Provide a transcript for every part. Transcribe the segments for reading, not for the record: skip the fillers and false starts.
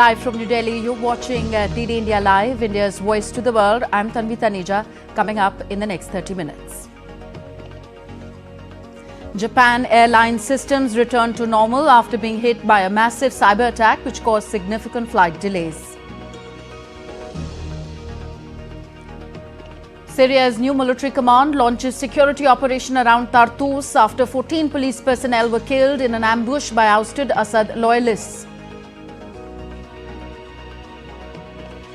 Live from New Delhi, you're watching DD India Live, India's voice to the world. I'm Tanvi Taneja, coming up in the next 30 minutes. Japan Airlines systems returned to normal after being hit by a massive cyber attack which caused significant flight delays. Syria's new military command launches security operation around Tartous after 14 police personnel were killed in an ambush by ousted Assad loyalists.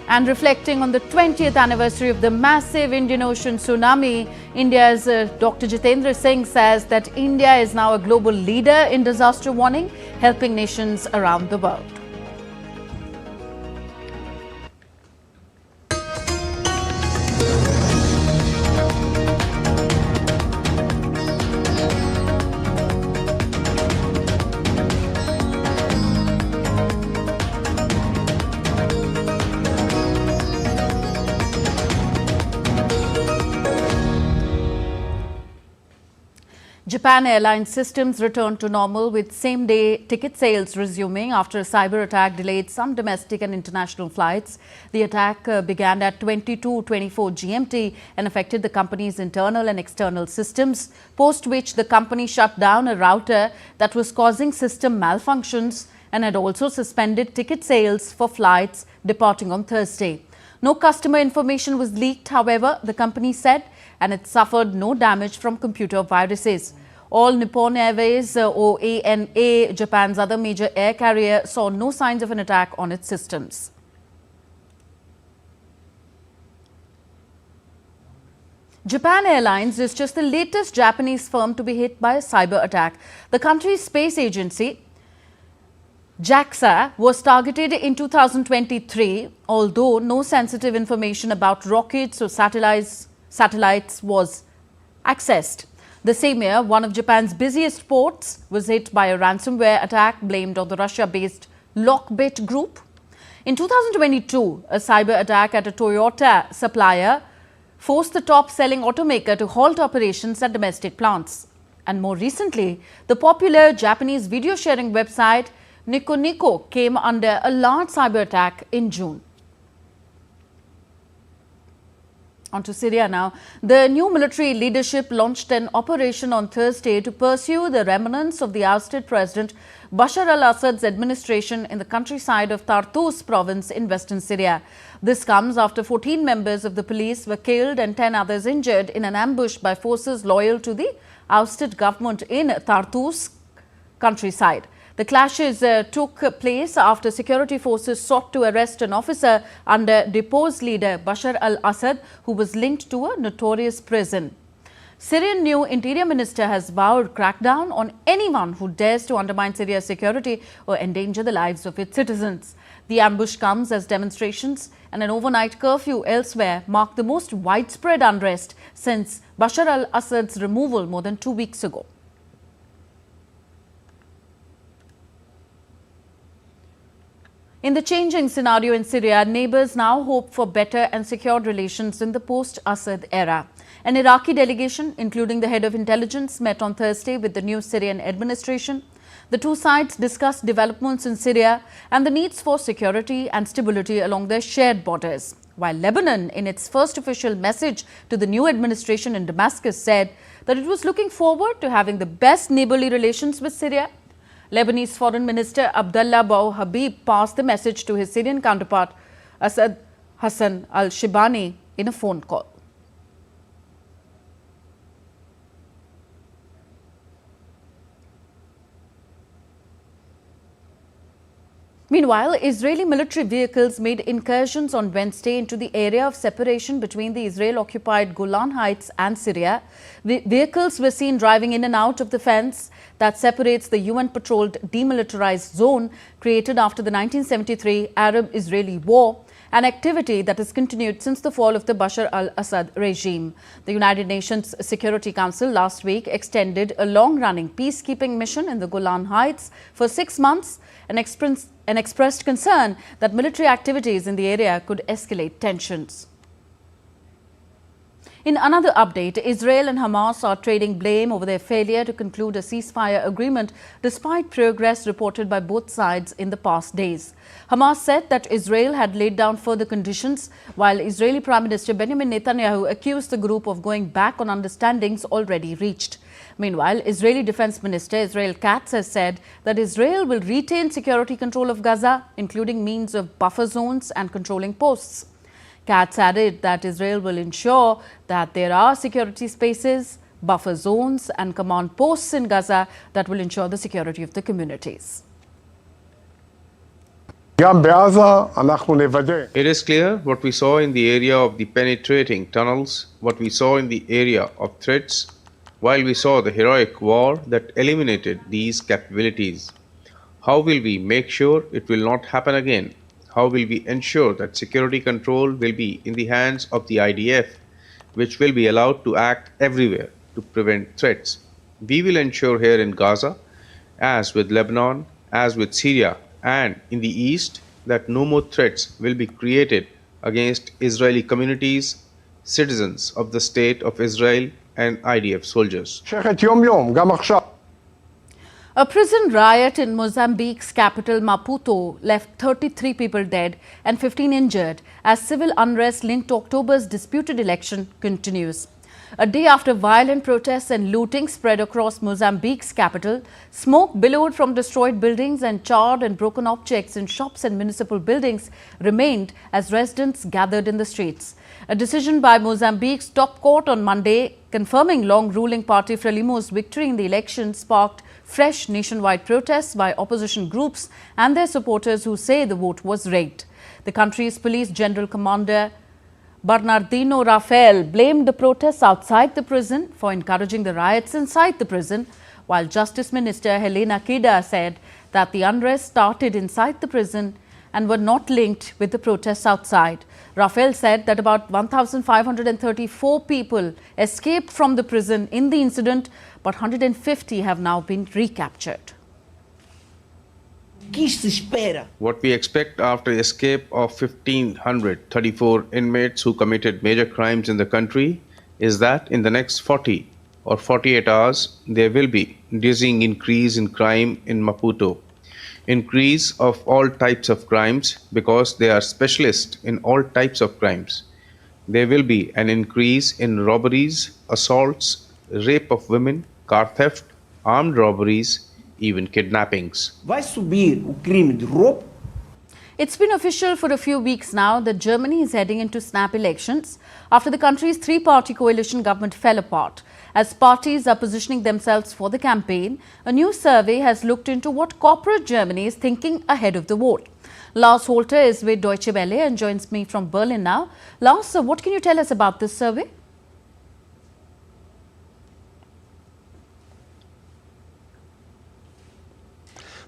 And reflecting on the 20th anniversary of the massive Indian Ocean Tsunami, India's Dr. Jitendra Singh says that India is now a global leader in disaster warning, helping nations around the world. Japan Airlines systems returned to normal with same-day ticket sales resuming after a cyber attack delayed some domestic and international flights. The attack began at 22:24 GMT and affected the company's internal and external systems, post which the company shut down a router that was causing system malfunctions and had also suspended ticket sales for flights departing on Thursday. No customer information was leaked, however, the company said, and it suffered no damage from computer viruses. All Nippon Airways or ANA, Japan's other major air carrier, saw no signs of an attack on its systems. Japan Airlines is just the latest Japanese firm to be hit by a cyber attack. The country's space agency, JAXA, was targeted in 2023, although no sensitive information about rockets or satellites was accessed. The same year, one of Japan's busiest ports was hit by a ransomware attack blamed on the Russia-based Lockbit Group. In 2022, a cyber attack at a Toyota supplier forced the top-selling automaker to halt operations at domestic plants. And more recently, the popular Japanese video-sharing website Nico Nico came under a large cyber attack in June. On to Syria now. The new military leadership launched an operation on Thursday to pursue the remnants of the ousted President Bashar al-Assad's administration in the countryside of Tartous province in western Syria. This comes after 14 members of the police were killed and 10 others injured in an ambush by forces loyal to the ousted government in Tartous countryside. The clashes took place after security forces sought to arrest an officer under deposed leader Bashar al-Assad, who was linked to a notorious prison. Syrian new interior minister has vowed crackdown on anyone who dares to undermine Syria's security or endanger the lives of its citizens. The ambush comes as demonstrations and an overnight curfew elsewhere mark the most widespread unrest since Bashar al-Assad's removal more than 2 weeks ago. In the changing scenario in Syria, neighbors now hope for better and secured relations in the post-Assad era. An Iraqi delegation, including the head of intelligence, met on Thursday with the new Syrian administration. The two sides discussed developments in Syria and the needs for security and stability along their shared borders. While Lebanon, in its first official message to the new administration in Damascus, said that it was looking forward to having the best neighborly relations with Syria. Lebanese Foreign Minister Abdullah Bou Habib passed the message to his Syrian counterpart Asad Hassan al-Shibani in a phone call. Meanwhile, Israeli military vehicles made incursions on Wednesday into the area of separation between the Israel-occupied Golan Heights and Syria. Vehicles were seen driving in and out of the fence that separates the UN-patrolled demilitarized zone created after the 1973 Arab-Israeli War, an activity that has continued since the fall of the Bashar al-Assad regime. The United Nations Security Council last week extended a long-running peacekeeping mission in the Golan Heights for 6 months and expressed concern that military activities in the area could escalate tensions. In another update, Israel and Hamas are trading blame over their failure to conclude a ceasefire agreement despite progress reported by both sides in the past days. Hamas said that Israel had laid down further conditions, while Israeli Prime Minister Benjamin Netanyahu accused the group of going back on understandings already reached. Meanwhile, Israeli Defense Minister Israel Katz has said that Israel will retain security control of Gaza, including means of buffer zones and controlling posts. Katz added that Israel will ensure that there are security spaces, buffer zones and command posts in Gaza that will ensure the security of the communities. It is clear what we saw in the area of the penetrating tunnels, what we saw in the area of threats, while we saw the heroic war that eliminated these capabilities. How will we make sure it will not happen again? How will we ensure that security control will be in the hands of the IDF, which will be allowed to act everywhere to prevent threats? We will ensure here in Gaza, as with Lebanon, as with Syria, and in the East, that no more threats will be created against Israeli communities, citizens of the State of Israel, and IDF soldiers. A prison riot in Mozambique's capital Maputo left 33 people dead and 15 injured as civil unrest linked to October's disputed election continues. A day after violent protests and looting spread across Mozambique's capital, smoke billowed from destroyed buildings and charred and broken objects in shops and municipal buildings remained as residents gathered in the streets. A decision by Mozambique's top court on Monday confirming long-ruling party Frelimo's victory in the election sparked fresh nationwide protests by opposition groups and their supporters who say the vote was rigged. The country's police general commander Bernardino Rafael blamed the protests outside the prison for encouraging the riots inside the prison, while Justice Minister Helena Kida said that the unrest started inside the prison and were not linked with the protests outside. Rafael said that about 1,534 people escaped from the prison in the incident, but 150 have now been recaptured. What we expect after the escape of 1,534 inmates who committed major crimes in the country is that in the next 40 or 48 hours, there will be dizzying increase in crime in Maputo. Increase of all types of crimes because they are specialists in all types of crimes. There will be an increase in robberies, assaults, rape of women, car theft, armed robberies, even kidnappings. Vai subir o crime de roubo? It's been official for a few weeks now that Germany is heading into snap elections after the country's three-party coalition government fell apart. As parties are positioning themselves for the campaign, a new survey has looked into what corporate Germany is thinking ahead of the vote. Lars Holter is with Deutsche Welle and joins me from Berlin now. Lars, what can you tell us about this survey?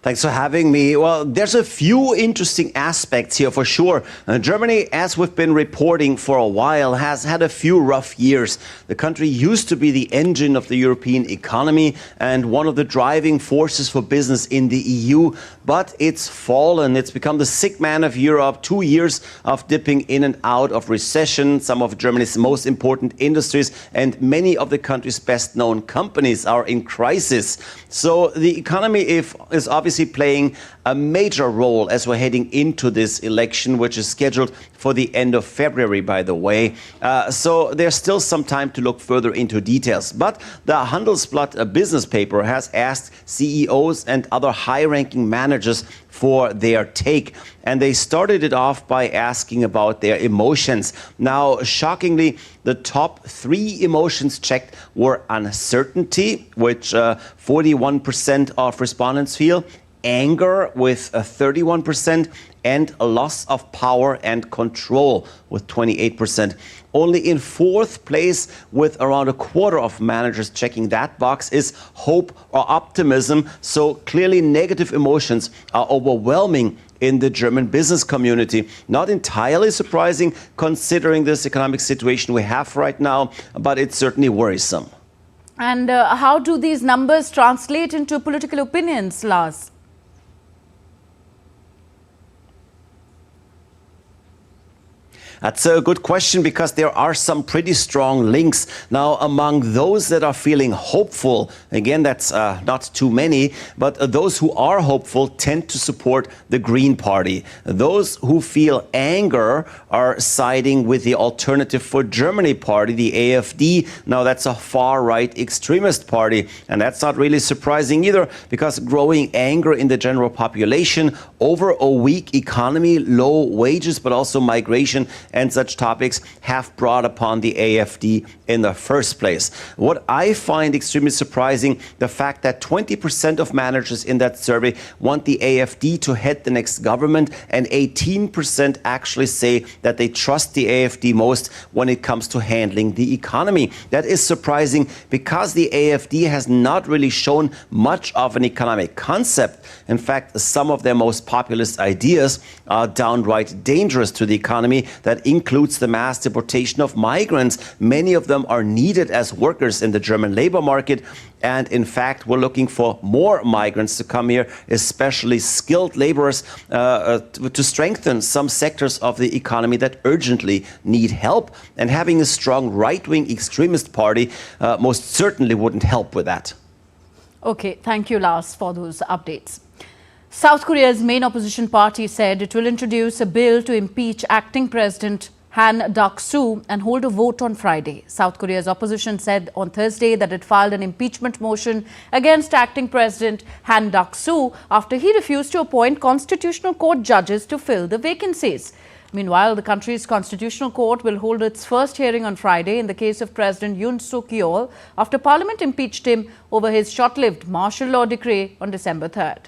Thanks for having me. Well, there's a few interesting aspects here for sure. Germany, as we've been reporting for a while, has had a few rough years. The country used to be the engine of the European economy and one of the driving forces for business in the EU, but it's fallen. It's become the sick man of Europe. 2 years of dipping in and out of recession. Some of Germany's most important industries and many of the country's best known companies are in crisis. So the economy is obviously playing a major role as we're heading into this election, which is scheduled for the end of February, by the way. So there's still some time to look further into details. But the Handelsblatt business paper has asked CEOs and other high-ranking managers for their take. And they started it off by asking about their emotions. Now, shockingly, the top 3 emotions checked were uncertainty, which 41% of respondents feel, anger with 31%, and a loss of power and control with 28%. Only in 4th place, with around a quarter of managers checking that box, is hope or optimism. So clearly negative emotions are overwhelming in the German business community. Not entirely surprising considering this economic situation we have right now, but it's certainly worrisome. And how do these numbers translate into political opinions, Lars? That's a good question because there are some pretty strong links. Now, among those that are feeling hopeful, again, that's not too many, but those who are hopeful tend to support the Green Party. Those who feel anger are siding with the Alternative for Germany party, the AfD. Now, that's a far-right extremist party, and that's not really surprising either because growing anger in the general population over a weak economy, low wages, but also migration and such topics have brought upon the AfD in the first place. What I find extremely surprising, the fact that 20% of managers in that survey want the AfD to head the next government, and 18% actually say that they trust the AfD most when it comes to handling the economy. That is surprising because the AfD has not really shown much of an economic concept. In fact, some of their most populist ideas are downright dangerous to the economy. That includes the mass deportation of migrants. Many of them are needed as workers in the German labor market. And in fact, we're looking for more migrants to come here, especially skilled laborers, to strengthen some sectors of the economy that urgently need help. And having a strong right-wing extremist party most certainly wouldn't help with that. Okay, thank you, Lars, for those updates. South Korea's main opposition party said it will introduce a bill to impeach acting President Han Duck-soo and hold a vote on Friday. South Korea's opposition said on Thursday that it filed an impeachment motion against acting President Han Duck-soo after he refused to appoint Constitutional Court judges to fill the vacancies. Meanwhile, the country's Constitutional Court will hold its first hearing on Friday in the case of President Yoon Suk-yeol after Parliament impeached him over his short-lived martial law decree on December 3rd.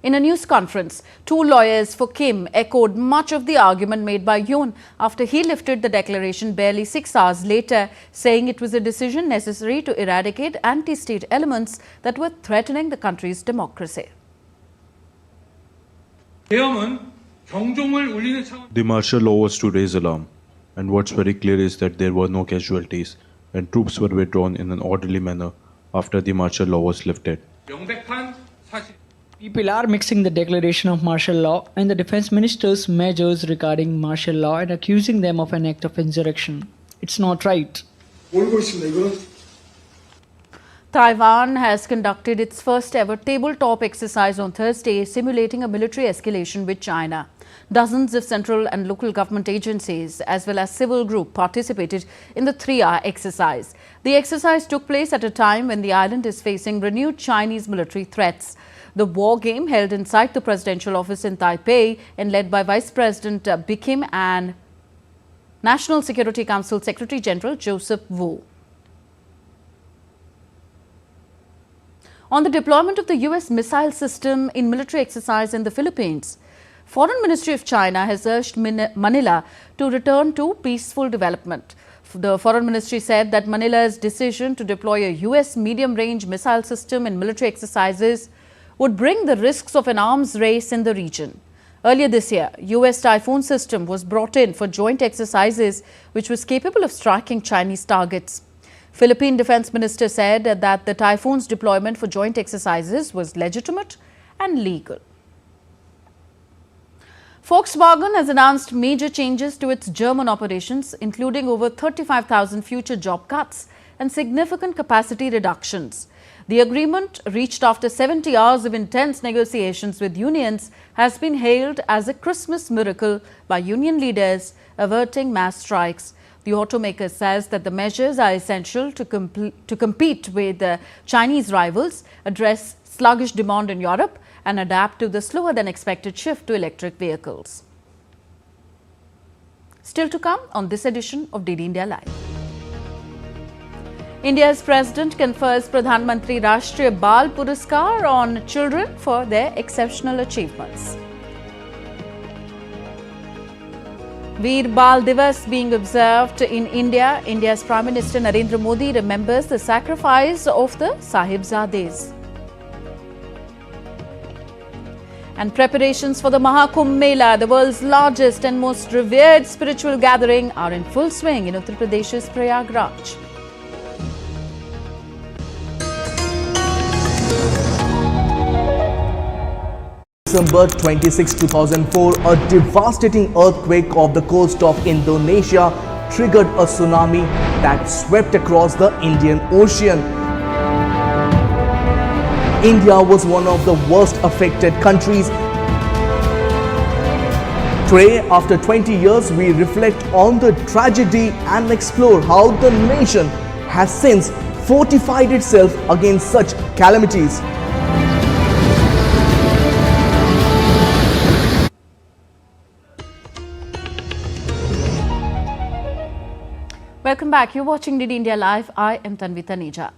In a news conference, two lawyers for Kim echoed much of the argument made by Yoon after he lifted the declaration barely 6 hours later, saying it was a decision necessary to eradicate anti-state elements that were threatening the country's democracy. The martial law was to raise alarm, and what's very clear is that there were no casualties, and troops were withdrawn in an orderly manner after the martial law was lifted. People are mixing the declaration of martial law and the defense minister's measures regarding martial law and accusing them of an act of insurrection. It's not right. Taiwan has conducted its first ever tabletop exercise on Thursday, simulating a military escalation with China. Dozens of central and local government agencies as well as civil groups participated in the 3-hour exercise. The exercise took place at a time when the island is facing renewed Chinese military threats. The war game held inside the presidential office in Taipei and led by Vice President Kim and National Security Council Secretary General Joseph Wu. On the deployment of the US missile system in military exercise in the Philippines, Foreign Ministry of China has urged Manila to return to peaceful development. The Foreign Ministry said that Manila's decision to deploy a US medium-range missile system in military exercises would bring the risks of an arms race in the region. Earlier this year, US Typhoon system was brought in for joint exercises which was capable of striking Chinese targets. Philippine Defense Minister said that the Typhoon's deployment for joint exercises was legitimate and legal. Volkswagen has announced major changes to its German operations, including over 35,000 future job cuts and significant capacity reductions. The agreement, reached after 70 hours of intense negotiations with unions, has been hailed as a Christmas miracle by union leaders, averting mass strikes. The automaker says that the measures are essential to compete with Chinese rivals, address sluggish demand in Europe, and adapt to the slower than expected shift to electric vehicles. Still to come on this edition of DD India Live. India's president confers Pradhan Mantri rashBalpuraskar on children for their exceptional achievements. Veer Bal Divas being observed in India. India's Prime Minister Narendra Modi remembers the sacrifice of the Sahibzades. And preparations for the Maha Kumbh Mela, the world's largest and most revered spiritual gathering, are in full swing in Uttar Pradesh's Prayagraj. December 26, 2004, a devastating earthquake off the coast of Indonesia triggered a tsunami that swept across the Indian Ocean. India was one of the worst affected countries. Today, after 20 years, we reflect on the tragedy and explore how the nation has since fortified itself against such calamities. Welcome back. You're watching DD India Live. I am Tanvi Taneja.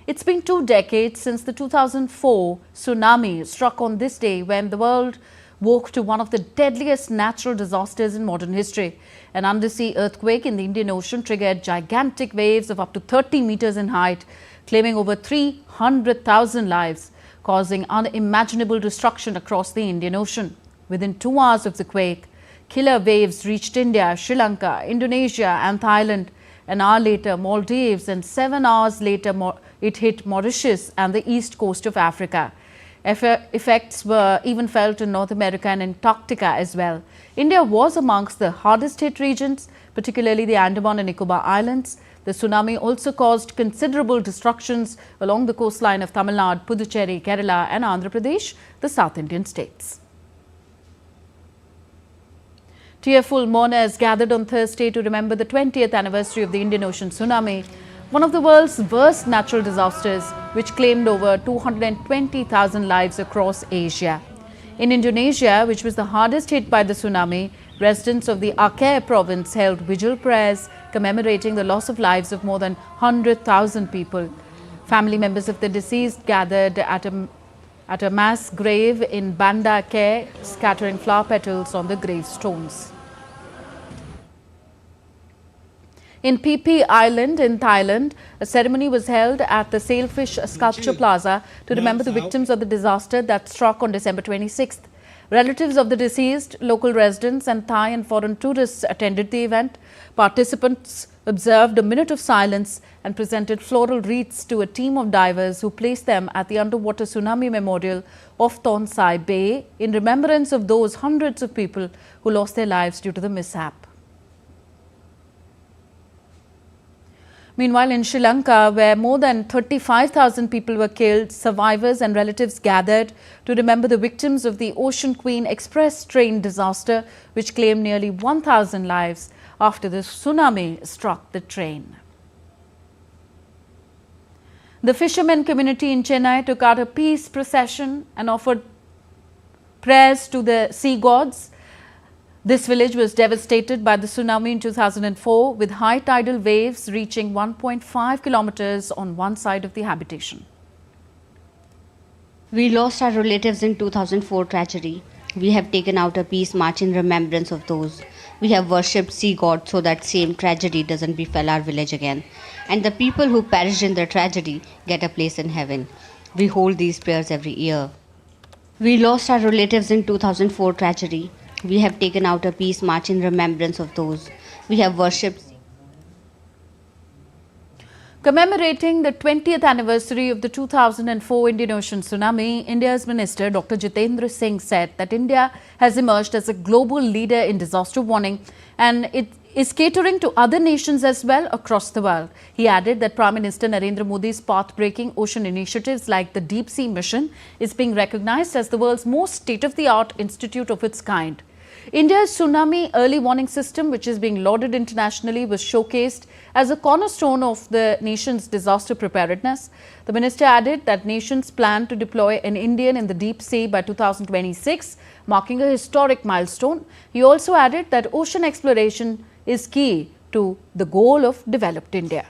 It's been 2 decades since the 2004 tsunami struck on this day, when the world woke to one of the deadliest natural disasters in modern history. An undersea earthquake in the Indian Ocean triggered gigantic waves of up to 30 meters in height, claiming over 300,000 lives, causing unimaginable destruction across the Indian Ocean. Within 2 hours of the quake, killer waves reached India, Sri Lanka, Indonesia and Thailand. An hour later, Maldives, and 7 hours later, it hit Mauritius and the east coast of Africa. Effects were even felt in North America and Antarctica as well. India was amongst the hardest hit regions, particularly the Andaman and Nicobar Islands. The tsunami also caused considerable destructions along the coastline of Tamil Nadu, Puducherry, Kerala and Andhra Pradesh, the South Indian states. Tearful mourners gathered on Thursday to remember the 20th anniversary of the Indian Ocean Tsunami, one of the world's worst natural disasters, which claimed over 220,000 lives across Asia. In Indonesia, which was the hardest hit by the tsunami, residents of the Aceh province held vigil prayers commemorating the loss of lives of more than 100,000 people. Family members of the deceased gathered at a mass grave in Banda Aceh, scattering flower petals on the gravestones. In PP Island in Thailand, a ceremony was held at the Sailfish Sculpture Plaza to remember the victims of the disaster that struck on December 26th. Relatives of the deceased, local residents and Thai and foreign tourists attended the event. Participants observed a minute of silence and presented floral wreaths to a team of divers who placed them at the underwater tsunami memorial of Tonsai Bay in remembrance of those hundreds of people who lost their lives due to the mishap. Meanwhile, in Sri Lanka, where more than 35,000 people were killed, survivors and relatives gathered to remember the victims of the Ocean Queen Express train disaster, which claimed nearly 1,000 lives after the tsunami struck the train. The fishermen community in Chennai took out a peace procession and offered prayers to the sea gods. This village was devastated by the tsunami in 2004, with high tidal waves reaching 1.5 kilometers on one side of the habitation. We lost our relatives in 2004 tragedy. We have taken out a peace march in remembrance of those. We have worshipped sea gods so that same tragedy doesn't befall our village again. And the people who perished in the tragedy get a place in heaven. We hold these prayers every year. We lost our relatives in 2004 tragedy. We have taken out a peace march in remembrance of those. We have worshipped. Commemorating the 20th anniversary of the 2004 Indian Ocean Tsunami, India's Minister Dr. Jitendra Singh said that India has emerged as a global leader in disaster warning, and it is catering to other nations as well across the world. He added that Prime Minister Narendra Modi's path-breaking ocean initiatives like the Deep Sea Mission is being recognized as the world's most state-of-the-art institute of its kind. India's tsunami early warning system, which is being lauded internationally, was showcased as a cornerstone of the nation's disaster preparedness. The minister added that nations plan to deploy an Indian in the deep sea by 2026, marking a historic milestone. He also added that ocean exploration is key to the goal of developed India.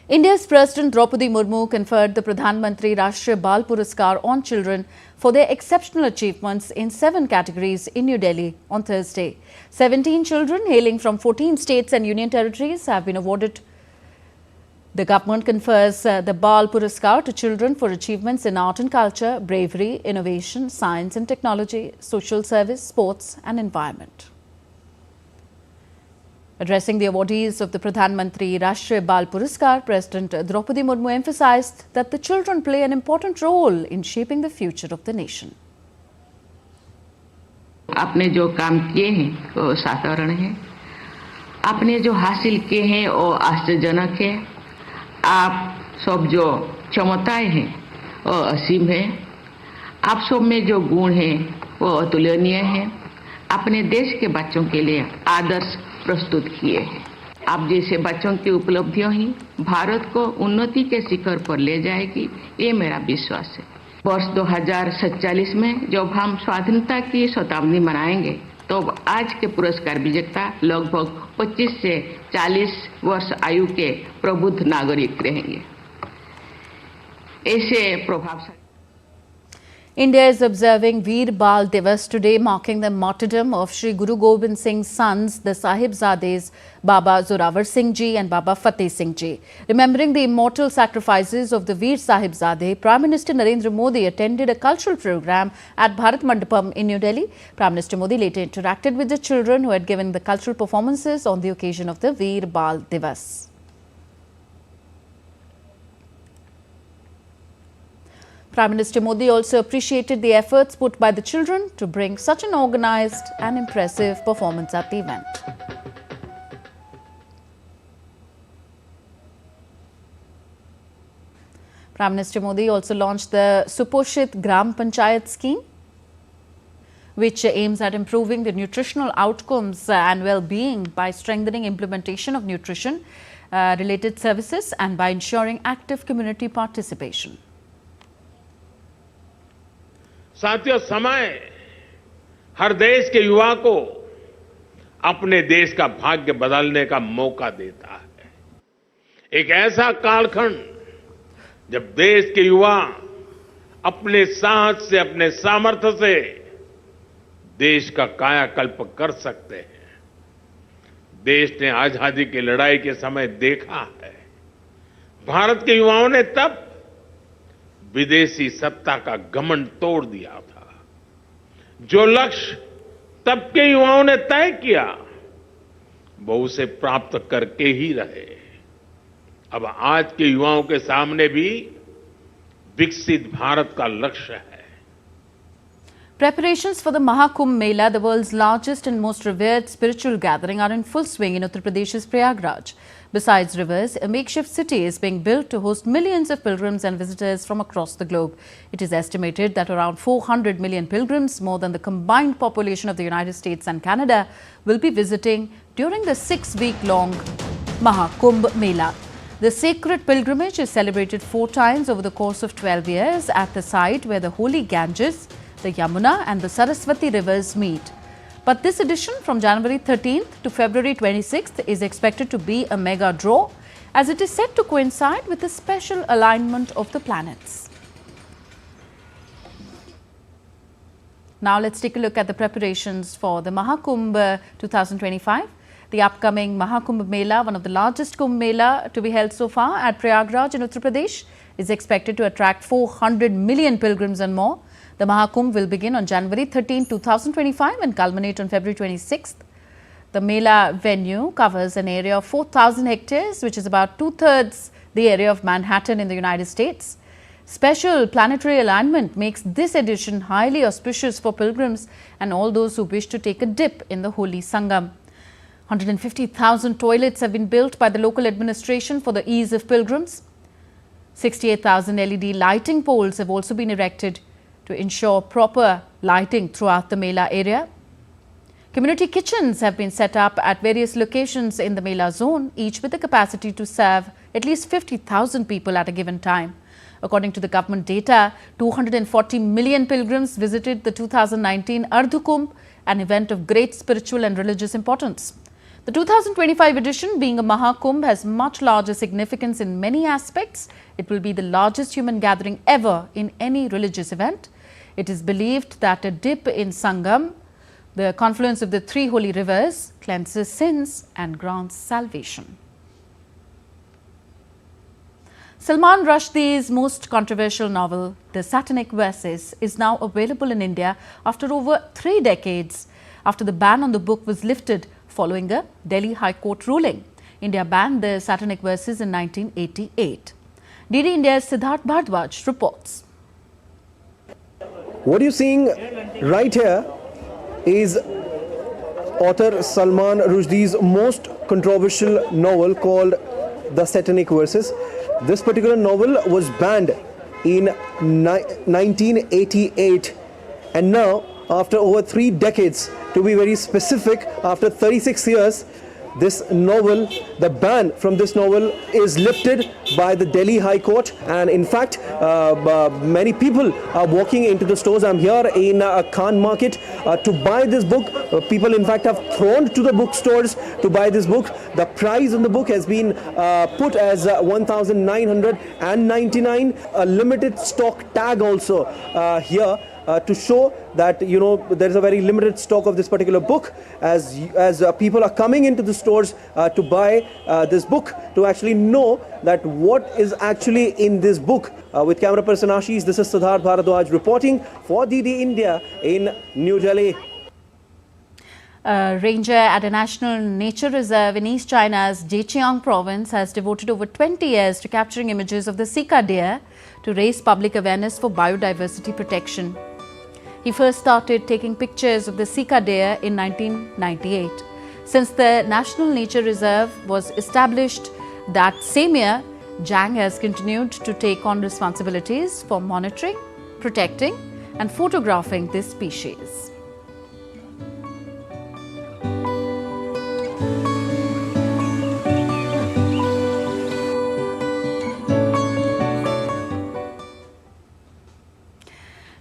India's President Draupadi Murmu conferred the Pradhan Mantri rashBalpuraskar on children for their exceptional achievements in 7 categories in New Delhi on Thursday. 17 children hailing from 14 states and union territories have been awarded. The government confers the Bal Puraskar to children for achievements in art and culture, bravery, innovation, science and technology, social service, sports and environment. Addressing the awardees of the Pradhan Mantri rashBalpuraskar, President Draupadi Murmu emphasized that the children play an important role in shaping the future of the nation. आपने जो काम किए हैं वो असाधारण है, आपने जो हासिल किए हैं वो आश्चर्यजनक है, आप सब जो क्षमताएं हैं वो असीम है, आप सब में जो गुण हैं वो अतुलनीय है, अपने देश के बच्चों के लिए आदर्श प्रस्तुत किए हैं। आप जैसे बच्चों की उपलब्धियां ही भारत को उन्नति के शिखर पर ले जाएगी, ये मेरा विश्वास है। वर्ष 2047 में जब हम स्वाधीनता की शताब्दी मनाएंगे तो आज के पुरस्कार विजेता लगभग 25 से 40 वर्ष आयु के प्रबुद्ध नागरिक रहेंगे। ऐसे प्रभावशाली India is observing Veer Bal Divas today, marking the martyrdom of Shri Guru Gobind Singh's sons, the Sahibzades Baba Zorawar Singh Ji and Baba Fateh Singh Ji. Remembering the immortal sacrifices of the Veer Sahibzade, Prime Minister Narendra Modi attended a cultural program at Bharat Mandapam in New Delhi. Prime Minister Modi later interacted with the children who had given the cultural performances on the occasion of the Veer Bal Divas. Prime Minister Modi also appreciated the efforts put by the children to bring such an organized and impressive performance at the event. Prime Minister Modi also launched the Suposhit Gram Panchayat scheme, which aims at improving the nutritional outcomes and well-being by strengthening implementation of nutrition related services and by ensuring active community participation. साथियों, समय हर देश के युवा को अपने देश का भाग्य बदलने का मौका देता है। एक ऐसा कालखंड जब देश के युवा अपने साहस से, अपने सामर्थ्य से देश का कायाकल्प कर सकते हैं। देश ने आजादी की लड़ाई के समय देखा है, भारत के युवाओं ने तब विदेशी सत्ता का घमंड तोड़ दिया था। जो लक्ष्य तब के युवाओं ने तय किया वो उसे प्राप्त करके ही रहे। अब आज के युवाओं के सामने भी विकसित भारत का लक्ष्य है। Preparations for the Maha Kumbh Mela, the world's largest and most revered spiritual gathering, are in full swing in Uttar Pradesh's Prayagraj. Besides rivers, a makeshift city is being built to host millions of pilgrims and visitors from across the globe. It is estimated that around 400 million pilgrims, more than the combined population of the United States and Canada, will be visiting during the 6-week-long Maha Kumbh Mela. The sacred pilgrimage is celebrated 4 times over the course of 12 years at the site where the holy Ganges, the Yamuna and the Saraswati rivers meet. But this edition from January 13th to February 26th is expected to be a mega draw, as it is set to coincide with the special alignment of the planets. Now let's take a look at the preparations for the Maha Kumbh 2025. The upcoming Maha Kumbh Mela, one of the largest Kumbh Mela to be held so far at Prayagraj in Uttar Pradesh, is expected to attract 400 million pilgrims and more. The Maha Kumbh will begin on January 13, 2025 and culminate on February 26th. The Mela venue covers an area of 4,000 hectares, which is about 2/3 the area of Manhattan in the United States. Special planetary alignment makes this edition highly auspicious for pilgrims and all those who wish to take a dip in the holy Sangam. 150,000 toilets have been built by the local administration for the ease of pilgrims. 68,000 LED lighting poles have also been erected to ensure proper lighting throughout the Mela area. Community kitchens have been set up at various locations in the Mela zone, each with the capacity to serve at least 50,000 people at a given time. According to the government data, 240 million pilgrims visited the 2019 Ardh Kumbh, an event of great spiritual and religious importance. The 2025 edition, being a Maha Kumbh, has much larger significance in many aspects. It will be the largest human gathering ever in any religious event. It is believed that a dip in Sangam, the confluence of the 3 holy rivers, cleanses sins and grants salvation. Salman Rushdie's most controversial novel, The Satanic Versus, is now available in India after over 3 decades. After the ban on the book was lifted following a Delhi High Court ruling. India banned the Satanic Versus in 1988. DD India's Siddharth Bhardwaj reports. What you're seeing right here is author Salman Rushdie's most controversial novel called The Satanic Versus. This particular novel was banned in 1988, and now, after over 3 decades, to be very specific, after 36 years, this novel, the ban from this novel is lifted by the Delhi High Court. And in fact, many people are walking into the stores. I'm here in Khan Market to buy this book. People in fact have thrown to the bookstores to buy this book. The price on the book has been put as 1,999. A limited stock tag also here to show that, you know, there is a very limited stock of this particular book, as people are coming into the stores to buy this book, to actually know that what is actually in this book. With camera person Ashish, this is Siddharth Bharadwaj reporting for DD India in New Delhi. A ranger at a national nature reserve in East China's Zhejiang province has devoted over 20 years to capturing images of the Sika deer to raise public awareness for biodiversity protection. He first started taking pictures of the Sika deer in 1998. Since the National Nature Reserve was established that same year, Zhang has continued to take on responsibilities for monitoring, protecting and photographing this species.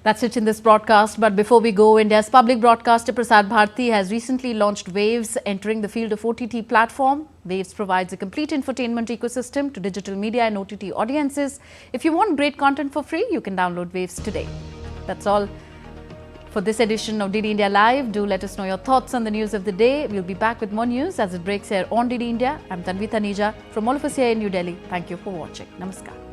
That's it in this broadcast. But before we go, India's public broadcaster Prasar Bharati has recently launched Waves, entering the field of OTT platform. Waves provides a complete infotainment ecosystem to digital media and OTT audiences. If you want great content for free, you can download Waves today. That's all for this edition of DD India Live. Do let us know your thoughts on the news of the day. We'll be back with more news as it breaks here on DD India. I'm Tanvi Taneja from all of us here in New Delhi. Thank you for watching. Namaskar.